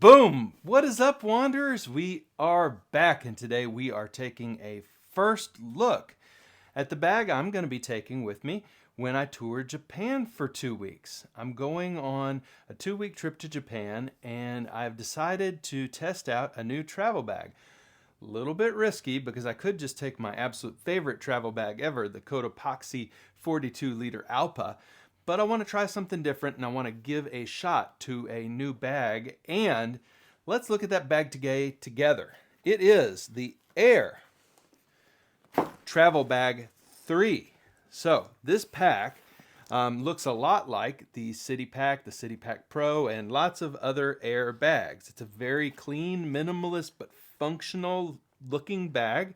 Boom! What is up, Wanderers? We are back, and today we are taking a first look at the bag I'm going to be taking with me when I tour Japan for 2 weeks. I'm going on a 2-week trip to Japan, and I've decided to test out a new travel bag. A little bit risky because I could just take my absolute favorite travel bag ever, the Cotopaxi 42-liter Allpa. But I want to try something different, and I want to give a shot to a new bag. And let's look at that bag together. It is the Aer Travel Bag 3. So this pack looks a lot like the City Pack, the City Pack Pro, and lots of other Aer bags. It's a very clean, minimalist, but functional looking bag.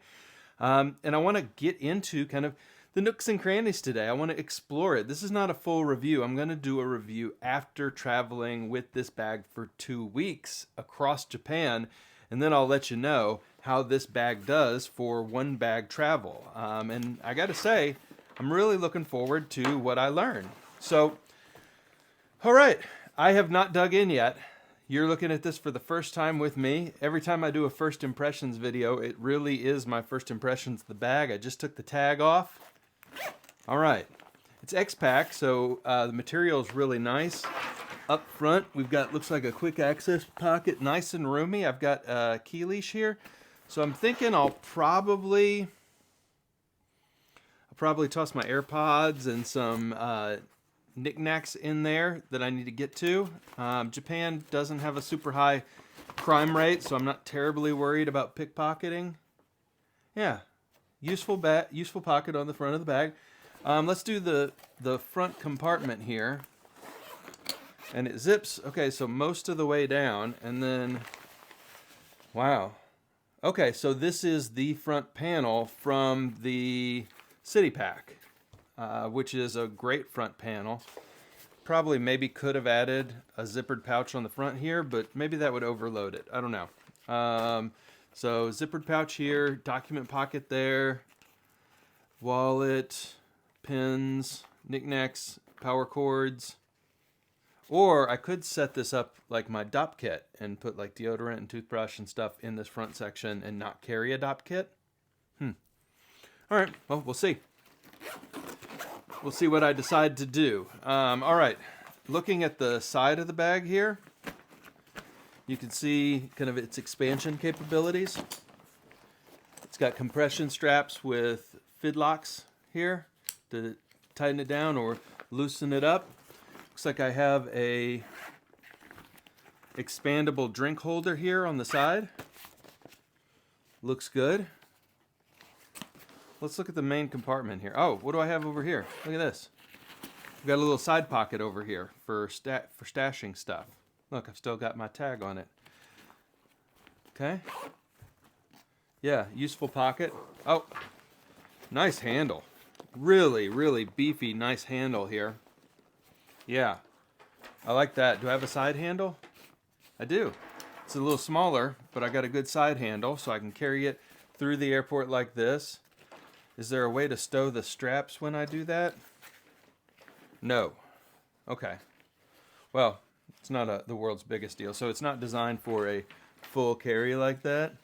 And I want to get into kind of the nooks and crannies today. I want to explore it. This is not a full review. I'm going to do a review after traveling with this bag for 2 weeks across Japan, and then I'll let you know how this bag does for one bag travel. And I got to say, I'm really looking forward to what I learn. So, all right, I have not dug in yet. You're looking at this for the first time with me. Every time I do a first impressions video, it really is my first impressions of the bag. I just took the tag off. All right, it's X-Pac, so the material is really nice. Up front, we've got, looks like a quick access pocket, nice and roomy. I've got a key leash here, so I'm thinking I'll probably toss my AirPods and some knickknacks in there that I need to get to. Japan doesn't have a super high crime rate, so I'm not terribly worried about pickpocketing. Yeah, useful pocket on the front of the bag. Let's do the front compartment here. And it zips, okay, so most of the way down, and then, wow. Okay, so this is the front panel from the City Pack, which is a great front panel. Probably maybe could have added a zippered pouch on the front here, but maybe that would overload it. I don't know. So zippered pouch here, document pocket there, wallet, pins, knickknacks, power cords. Or I could set this up like my DOP kit and put like deodorant and toothbrush and stuff in this front section and not carry a DOP kit. All right, well, we'll see. We'll see what I decide to do. All right, looking at the side of the bag here, you can see kind of its expansion capabilities. It's got compression straps with fidlocks here to tighten it down or loosen it up. Looks like I have a expandable drink holder here on the side. Looks good. Let's look at the main compartment here. Oh, what do I have over here? Look at this. I've got a little side pocket over here for stashing stuff. Look, I've still got my tag on it. Okay. Yeah, useful pocket. Oh, nice handle. Really, really beefy, nice handle here. Yeah, I like that. Do I have a side handle? I do. It's a little smaller, but I got a good side handle, so I can carry it through the airport like this. Is there a way to stow the straps when I do that? No. Okay. Well, it's not the world's biggest deal, so it's not designed for a full carry like that.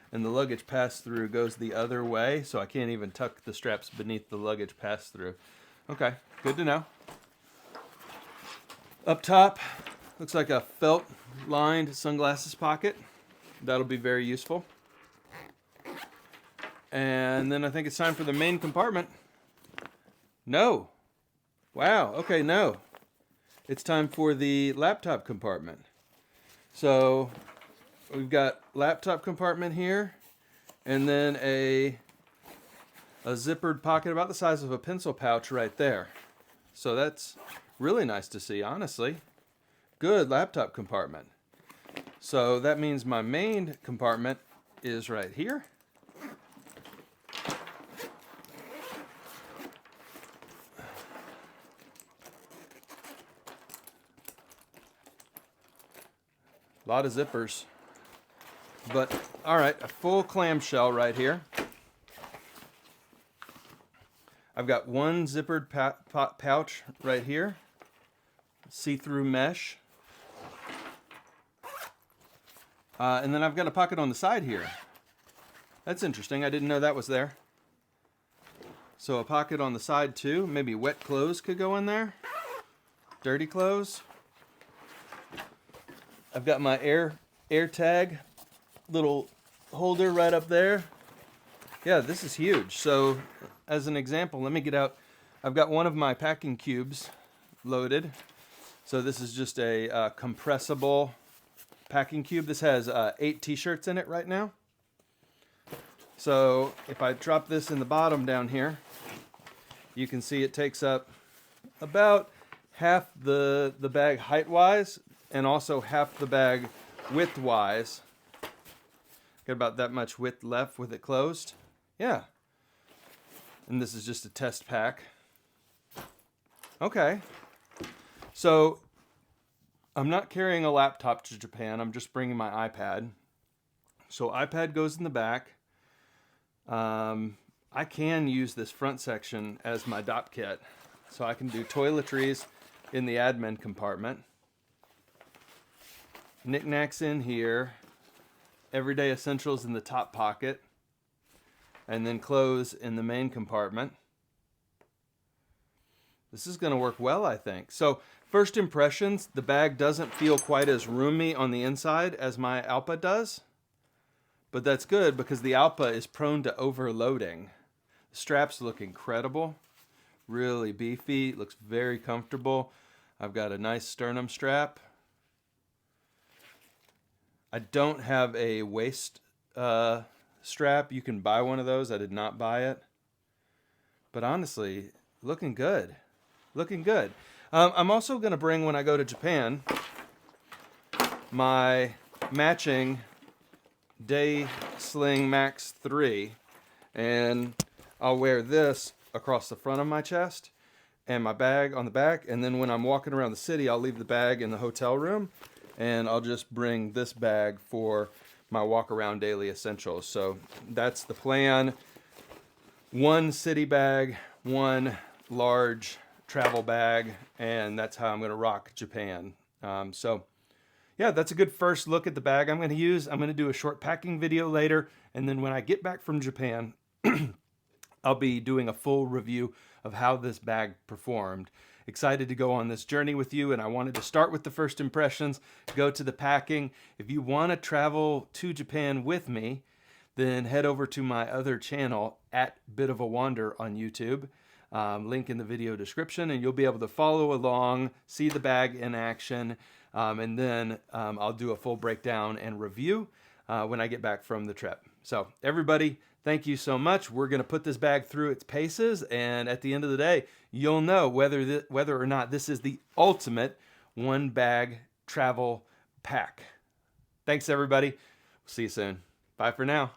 And the luggage pass-through goes the other way, so I can't even tuck the straps beneath the luggage pass-through. Okay, good to know. Up top, looks like a felt-lined sunglasses pocket. That'll be very useful. And then I think it's time for the main compartment. No. Wow, okay, no. It's time for the laptop compartment. So we've got laptop compartment here, and then a zippered pocket about the size of a pencil pouch right there. So that's really nice to see, honestly. Good laptop compartment. So that means my main compartment is right here. A lot of zippers. But, all right, a full clamshell right here. I've got one zippered pouch right here. See-through mesh. And then I've got a pocket on the side here. That's interesting. I didn't know that was there. So a pocket on the side too. Maybe wet clothes could go in there. Dirty clothes. I've got my air tag little holder right up there. Yeah, this is huge. So as an example, let me get out. I've got one of my packing cubes loaded. So this is just a compressible packing cube. This has 8 t-shirts in it right now. So if I drop this in the bottom down here, you can see it takes up about half the bag height-wise and also half the bag width-wise. Got about that much width left with it closed. Yeah. And this is just a test pack. Okay. So I'm not carrying a laptop to Japan. I'm just bringing my iPad. So iPad goes in the back. I can use this front section as my dop kit. So I can do toiletries in the admin compartment. Knickknacks in here. Everyday essentials in the top pocket. And then clothes in the main compartment. This is going to work well, I think. So first impressions, the bag doesn't feel quite as roomy on the inside as my Allpa does. But that's good because the Allpa is prone to overloading. The straps look incredible. Really beefy. Looks very comfortable. I've got a nice sternum strap. I don't have a waist strap. You can buy one of those. I did not buy it. But honestly, looking good. Looking good. I'm also going to bring, when I go to Japan, my matching Day Sling Max 3. And I'll wear this across the front of my chest and my bag on the back. And then when I'm walking around the city, I'll leave the bag in the hotel room. And I'll just bring this bag for my walk around daily essentials. So that's the plan. One city bag, one large travel bag, and that's how I'm going to rock Japan. So yeah, that's a good first look at the bag I'm going to use. I'm going to do a short packing video later, and then when I get back from Japan, I'll be doing a full review of how this bag performed. Excited to go on this journey with you, and I wanted to start with the first impressions, go to the packing. If you want to travel to Japan with me, then head over to my other channel, at Bit of a Wander on YouTube. Link in the video description, and you'll be able to follow along, see the bag in action, and then I'll do a full breakdown and review when I get back from the trip. So everybody, thank you so much. We're going to put this bag through its paces, and at the end of the day, you'll know whether or not this is the ultimate one bag travel pack. Thanks everybody. See you soon. Bye for now.